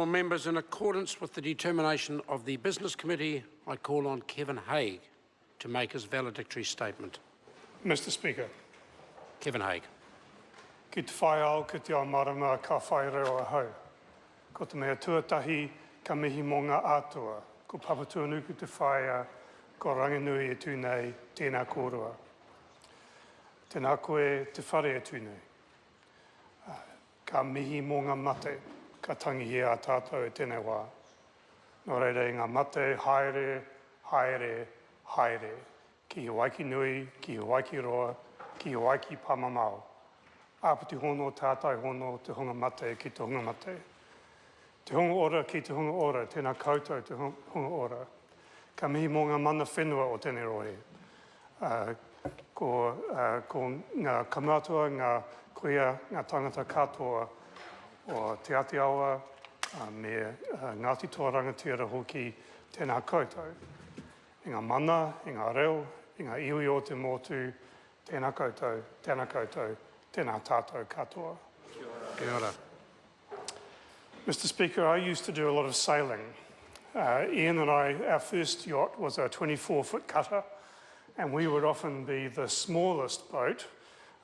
Honourable members, in accordance with the determination of the Business Committee, I call on Kevin Hague to make his valedictory statement. Mr. Speaker. Kevin Hague. Ki te whai au, ki te ao marama, ka whai reo a hau. Ko te mea tuatahi, ka mihi mō ngā atua. Ko papatūanu ki te whaia, ko ranginui e tūnei, tēnā kōrua. Tēnā koe te whare e tūnei. Ka mihi mō ngā mate, ka tangi a tātou e tēnei wā. Nō reira ngā mate, haere, haere, haere. Ki he waiki nui, ki he waiki roa, ki he waiki pamamao. Āpiti hono, tātai hono, te hunga mate ki te hunga mate. Te hunga ora ki te hunga ora, tēnā koutou te hunga ora. Ka mihi mō ngā mana whenua o tēnei rohe. Ko ngā kamātua, ngā kuia, ngā tangata katoa o Te Atiawa, me Ngāti Toa Rangatira hoki tēnā koutou. I ngā mana, i ngā reo, i ngā iwi o te motu, tēnā koutou, tēnā koutou, tēnā tātou katoa. Kia ora. Mr. Speaker, I used to do a lot of sailing. Ian and I, our first yacht was a 24-foot cutter, and we would often be the smallest boat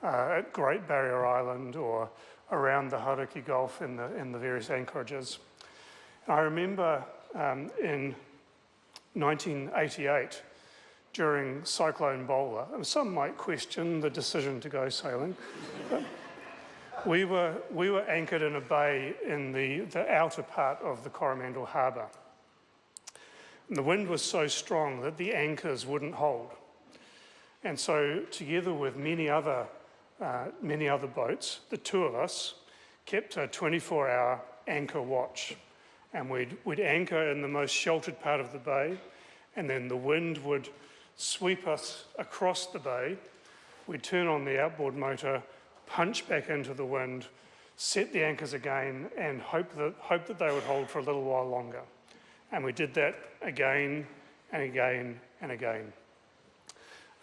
at Great Barrier Island or around the Hauraki Gulf in the various anchorages. And I remember in 1988, during Cyclone Bowler, and some might question the decision to go sailing, but we were anchored in a bay in the outer part of the Coromandel Harbour. And the wind was so strong that the anchors wouldn't hold. And so, together with many other boats, the two of us kept a 24-hour anchor watch. And we'd anchor in the most sheltered part of the bay, and then the wind would sweep us across the bay. We'd turn on the outboard motor, punch back into the wind, set the anchors again, and hope that they would hold for a little while longer. And we did that again and again and again.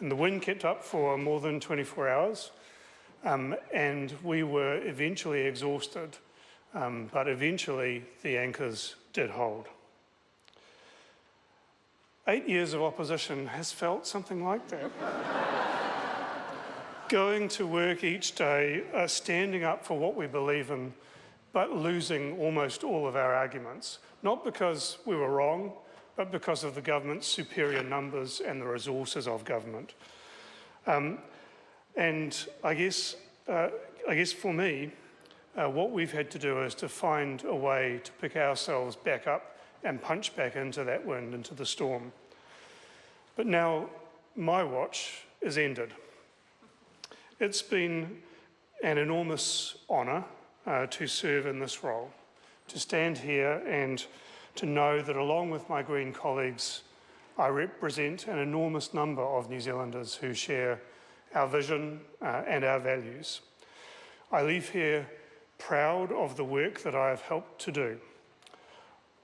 And the wind kept up for more than 24 hours, and we were eventually exhausted, but eventually the anchors did hold. 8 years of opposition has felt something like that. Going to work each day, standing up for what we believe in, but losing almost all of our arguments. Not because we were wrong, but because of the government's superior numbers and the resources of government. And I guess for me, what we've had to do is to find a way to pick ourselves back up and punch back into that wind, into the storm. But now my watch is ended. It's been an enormous honour to serve in this role, to stand here and to know that along with my Green colleagues, I represent an enormous number of New Zealanders who share our vision and our values. I leave here proud of the work that I have helped to do.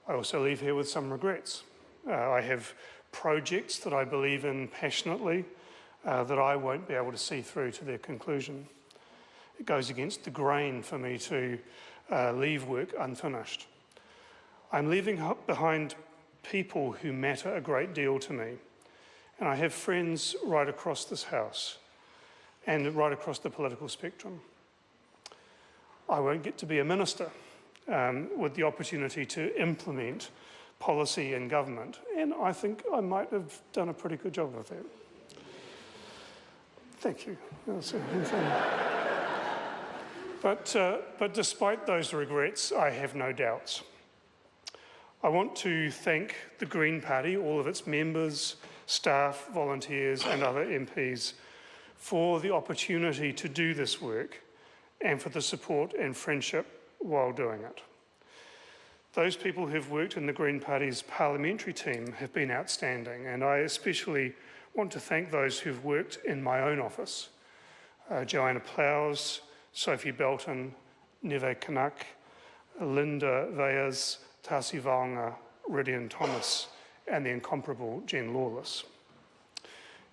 I also leave here with some regrets. I have projects that I believe in passionately that I won't be able to see through to their conclusion. It goes against the grain for me to leave work unfinished. I'm leaving behind people who matter a great deal to me, and I have friends right across this House and right across the political spectrum. I won't get to be a minister with the opportunity to implement policy in government, and I think I might have done a pretty good job of that. Thank you. But despite those regrets, I have no doubts. I want to thank the Green Party, all of its members, staff, volunteers and other MPs for the opportunity to do this work and for the support and friendship while doing it. Those people who've worked in the Green Party's parliamentary team have been outstanding, and I especially want to thank those who've worked in my own office. Joanna Plows, Sophie Belton, Neve Kanak, Linda Veyers, Tasi Vaonga, Ridian Thomas, and the incomparable Jen Lawless.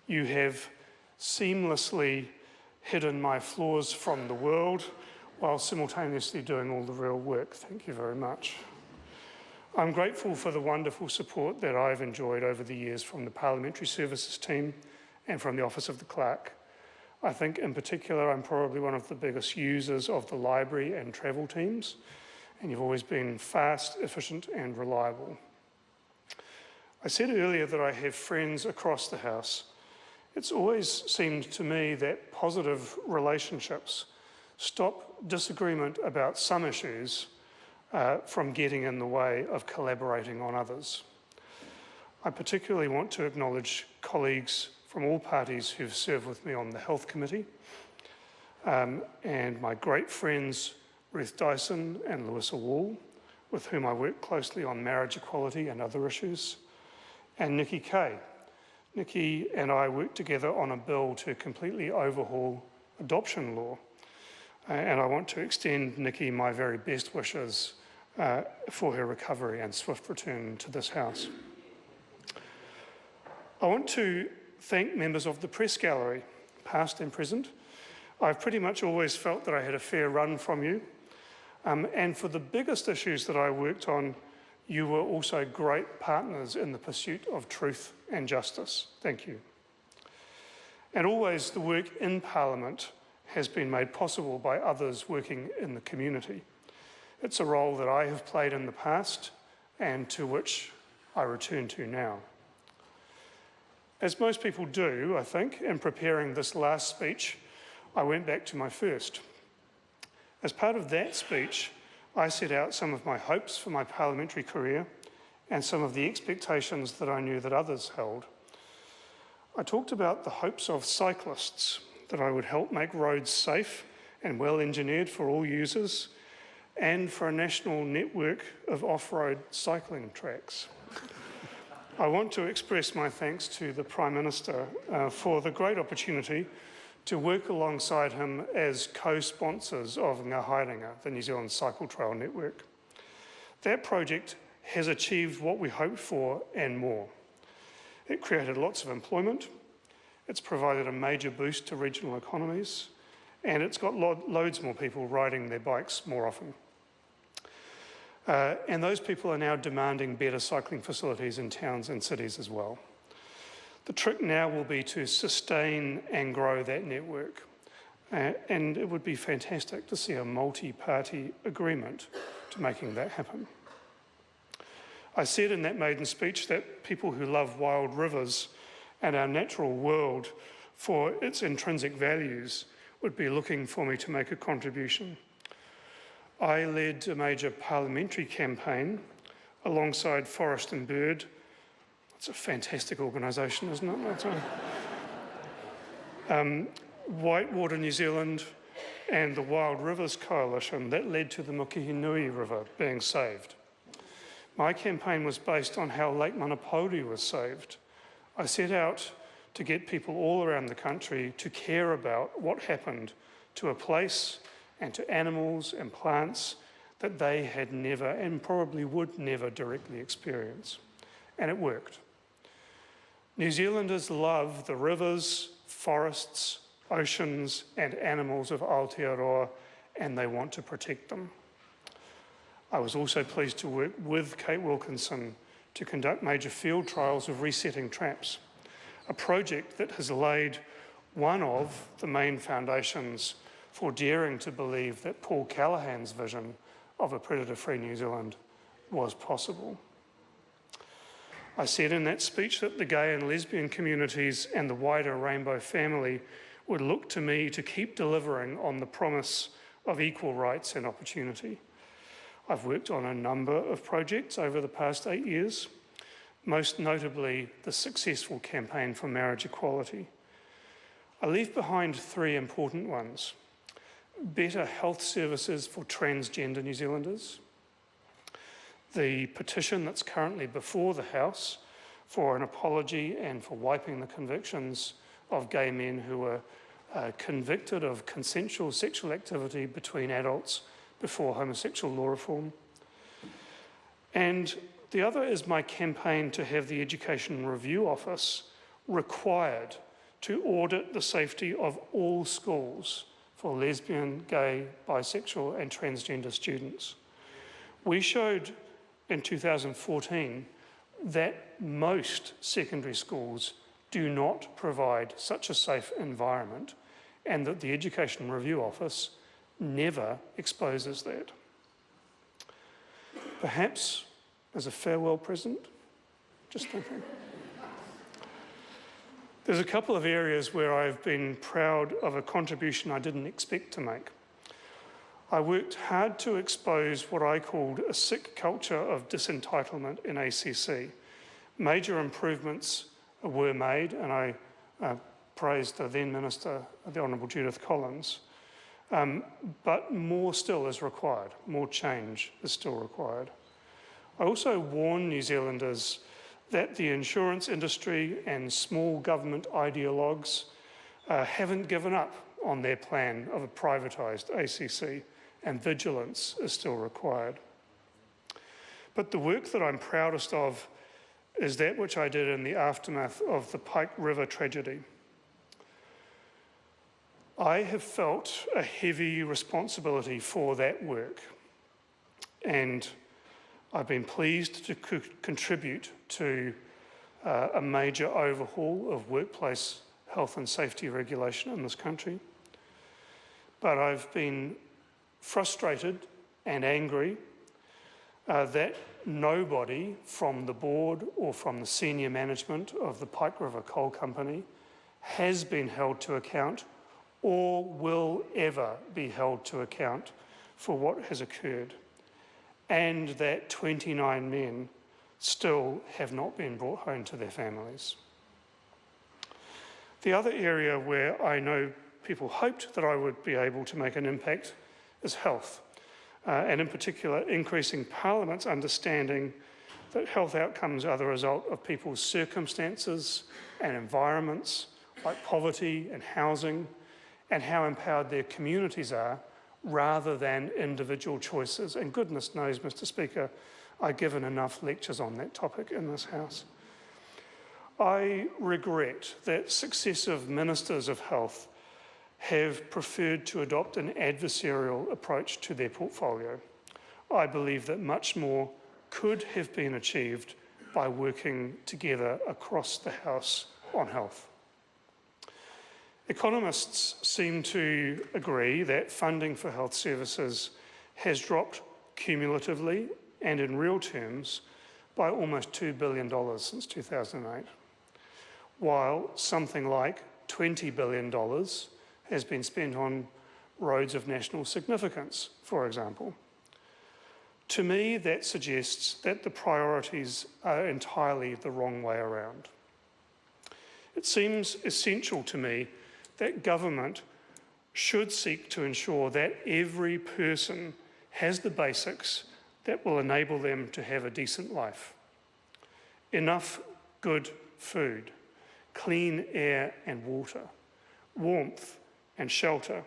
You have seamlessly hidden my flaws from the world while simultaneously doing all the real work. Thank you very much. I'm grateful for the wonderful support that I've enjoyed over the years from the Parliamentary Services team and from the Office of the Clerk. I think in particular I'm probably one of the biggest users of the library and travel teams, and you've always been fast, efficient and reliable. I said earlier that I have friends across the House. It's always seemed to me that positive relationships stop disagreement about some issues from getting in the way of collaborating on others. I particularly want to acknowledge colleagues from all parties who've served with me on the Health Committee, and my great friends Ruth Dyson and Louisa Wall, with whom I work closely on marriage equality and other issues, and Nikki Kay. Nikki and I worked together on a bill to completely overhaul adoption law, and I want to extend Nikki my very best wishes for her recovery and swift return to this House. I want to thank members of the press gallery, past and present. I've pretty much always felt that I had a fair run from you, and for the biggest issues that I worked on, you were also great partners in the pursuit of truth and justice. Thank you. And always the work in Parliament has been made possible by others working in the community. It's a role that I have played in the past and to which I return to now. As most people do, I think, in preparing this last speech, I went back to my first. As part of that speech, I set out some of my hopes for my parliamentary career and some of the expectations that I knew that others held. I talked about the hopes of cyclists, that I would help make roads safe and well engineered for all users, and for a national network of off-road cycling tracks. I want to express my thanks to the Prime Minister for the great opportunity to work alongside him as co-sponsors of Ngā Haerenga, the New Zealand Cycle Trail Network. That project has achieved what we hoped for and more. It created lots of employment, it's provided a major boost to regional economies, and it's got loads more people riding their bikes more often. And those people are now demanding better cycling facilities in towns and cities as well. The trick now will be to sustain and grow that network. And it would be fantastic to see a multi-party agreement to making that happen. I said in that maiden speech that people who love wild rivers and our natural world for its intrinsic values would be looking for me to make a contribution. I led a major parliamentary campaign alongside Forest and Bird. It's a fantastic organisation, isn't it? Whitewater New Zealand and the Wild Rivers Coalition that led to the Mokihinui River being saved. My campaign was based on how Lake Manapōuri was saved. I set out to get people all around the country to care about what happened to a place and to animals and plants that they had never and probably would never directly experience. And it worked. New Zealanders love the rivers, forests, oceans and animals of Aotearoa, and they want to protect them. I was also pleased to work with Kate Wilkinson to conduct major field trials of resetting traps, a project that has laid one of the main foundations for daring to believe that Paul Callaghan's vision of a predator-free New Zealand was possible. I said in that speech that the gay and lesbian communities and the wider rainbow family would look to me to keep delivering on the promise of equal rights and opportunity. I've worked on a number of projects over the past 8 years, most notably the successful campaign for marriage equality. I leave behind 3 important ones: better health services for transgender New Zealanders, the petition that's currently before the House for an apology and for wiping the convictions of gay men who were convicted of consensual sexual activity between adults before homosexual law reform. And the other is my campaign to have the Education Review Office required to audit the safety of all schools for lesbian, gay, bisexual and transgender students. We showed in 2014 that most secondary schools do not provide such a safe environment, and that the Education Review Office never exposes that. Perhaps as a farewell present, just thinking. There's a couple of areas where I've been proud of a contribution I didn't expect to make. I worked hard to expose what I called a sick culture of disentitlement in ACC. Major improvements were made, and I praised the then Minister, the Honourable Judith Collins, but more still is required, more change is still required. I also warn New Zealanders that the insurance industry and small government ideologues haven't given up on their plan of a privatised ACC, and vigilance is still required. But the work that I'm proudest of is that which I did in the aftermath of the Pike River tragedy. I have felt a heavy responsibility for that work, and I've been pleased to contribute to a major overhaul of workplace health and safety regulation in this country. But I've been frustrated and angry that nobody from the board or from the senior management of the Pike River Coal Company has been held to account or will ever be held to account for what has occurred, and that 29 men still have not been brought home to their families. The other area where I know people hoped that I would be able to make an impact is health, and in particular increasing Parliament's understanding that health outcomes are the result of people's circumstances and environments, like poverty and housing, and how empowered their communities are, rather than individual choices. And goodness knows, Mr. Speaker, I've given enough lectures on that topic in this House. I regret that successive ministers of health have preferred to adopt an adversarial approach to their portfolio. I believe that much more could have been achieved by working together across the House on health. Economists seem to agree that funding for health services has dropped cumulatively and in real terms by almost $2 billion since 2008, while something like $20 billion has been spent on roads of national significance, for example. To me, that suggests that the priorities are entirely the wrong way around. It seems essential to me that government should seek to ensure that every person has the basics that will enable them to have a decent life. Enough good food, clean air and water, warmth and shelter,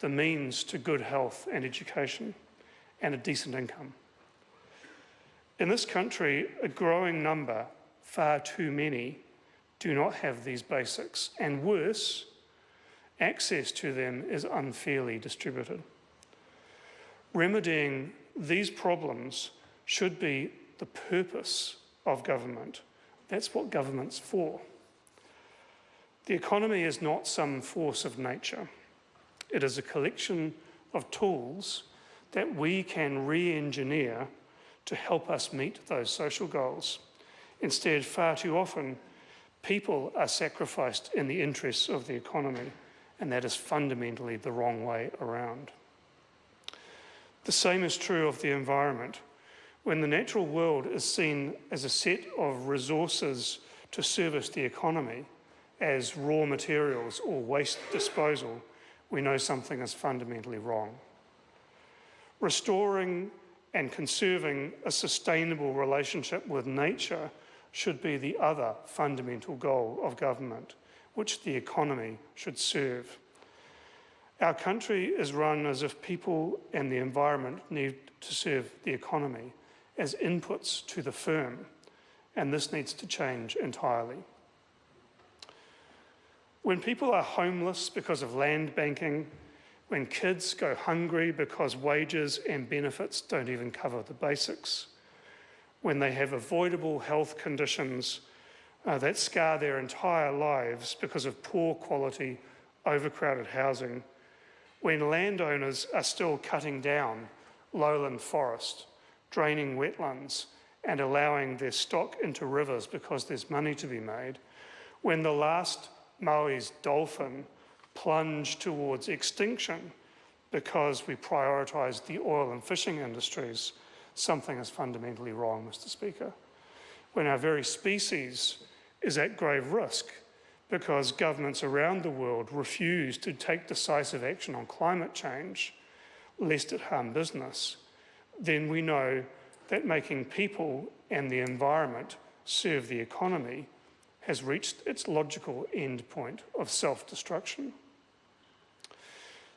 the means to good health and education, and a decent income. In this country, a growing number, far too many, do not have these basics, and worse, access to them is unfairly distributed. Remedying these problems should be the purpose of government. That's what government's for. The economy is not some force of nature. It is a collection of tools that we can re-engineer to help us meet those social goals. Instead, far too often, people are sacrificed in the interests of the economy, and that is fundamentally the wrong way around. The same is true of the environment. When the natural world is seen as a set of resources to service the economy, as raw materials or waste disposal, we know something is fundamentally wrong. Restoring and conserving a sustainable relationship with nature should be the other fundamental goal of government, which the economy should serve. Our country is run as if people and the environment need to serve the economy as inputs to the firm, and this needs to change entirely. When people are homeless because of land banking, when kids go hungry because wages and benefits don't even cover the basics, when they have avoidable health conditions that scar their entire lives because of poor quality, overcrowded housing, when landowners are still cutting down lowland forest, draining wetlands, and allowing their stock into rivers because there's money to be made, when the last Maui's dolphin plunged towards extinction because we prioritised the oil and fishing industries, something is fundamentally wrong, Mr. Speaker. When our very species is at grave risk because governments around the world refuse to take decisive action on climate change, lest it harm business, then we know that making people and the environment serve the economy has reached its logical end point of self-destruction.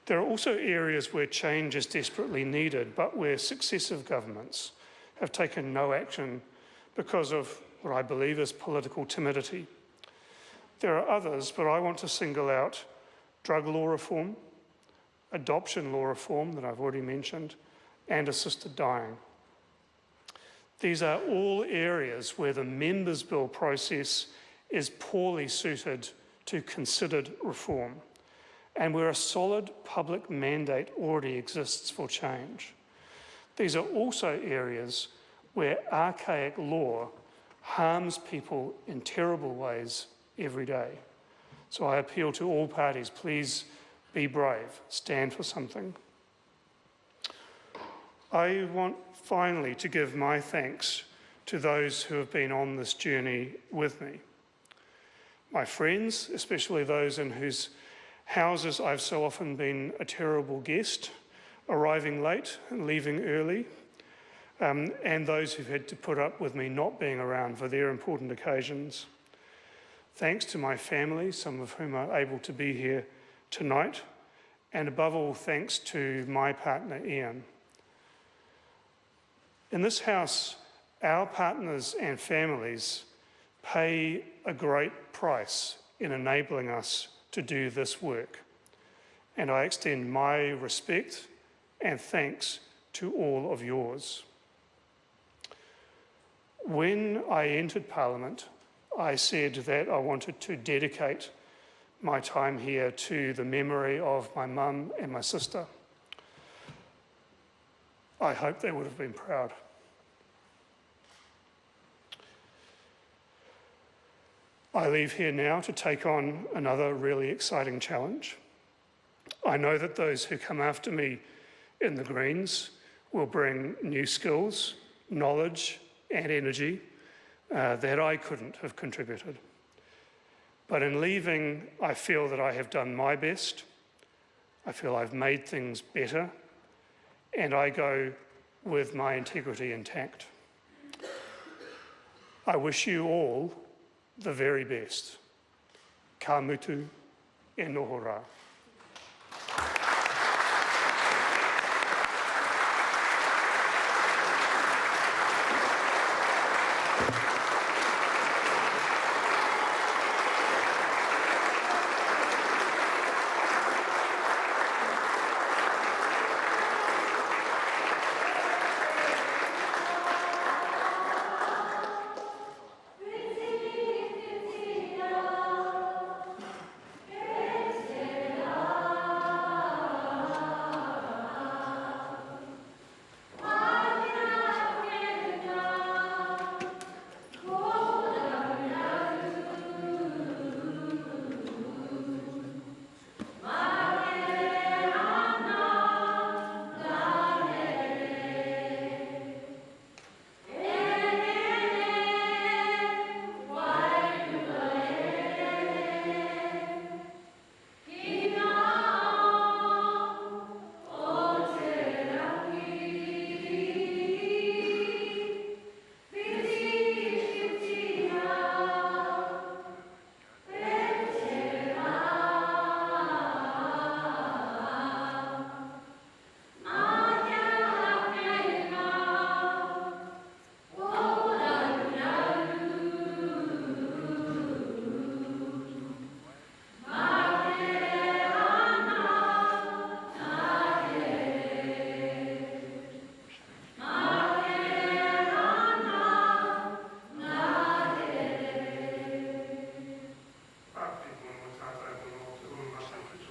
There are also areas where change is desperately needed, but where successive governments have taken no action because of what I believe is political timidity. There are others, but I want to single out drug law reform, adoption law reform that I've already mentioned, and assisted dying. These are all areas where the Members' Bill process is poorly suited to considered reform, and where a solid public mandate already exists for change. These are also areas where archaic law harms people in terrible ways every day. So I appeal to all parties, please be brave, stand for something. I want finally to give my thanks to those who have been on this journey with me. My friends, especially those in whose houses I've so often been a terrible guest, arriving late and leaving early, and those who've had to put up with me not being around for their important occasions. Thanks to my family, some of whom are able to be here tonight, and above all, thanks to my partner, Ian. In this house, our partners and families pay a great price in enabling us to do this work, and I extend my respect and thanks to all of yours. When I entered Parliament, I said that I wanted to dedicate my time here to the memory of my mum and my sister. I hope they would have been proud. I leave here now to take on another really exciting challenge. I know that those who come after me in the Greens will bring new skills, knowledge, and energy that I couldn't have contributed. But in leaving, I feel that I have done my best. I feel I've made things better, and I go with my integrity intact. I wish you all the very best. Ka mutu e noho rā.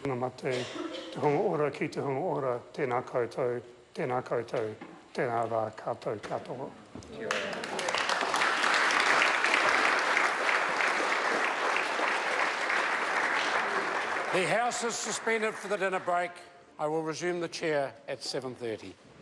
Tēnā mate, te hunga ora ki te hunga ora, tēnā koutou, tēnā koutou, tēnā rā koutou katoa. The House is suspended for the dinner break. I will resume the chair at 7:30.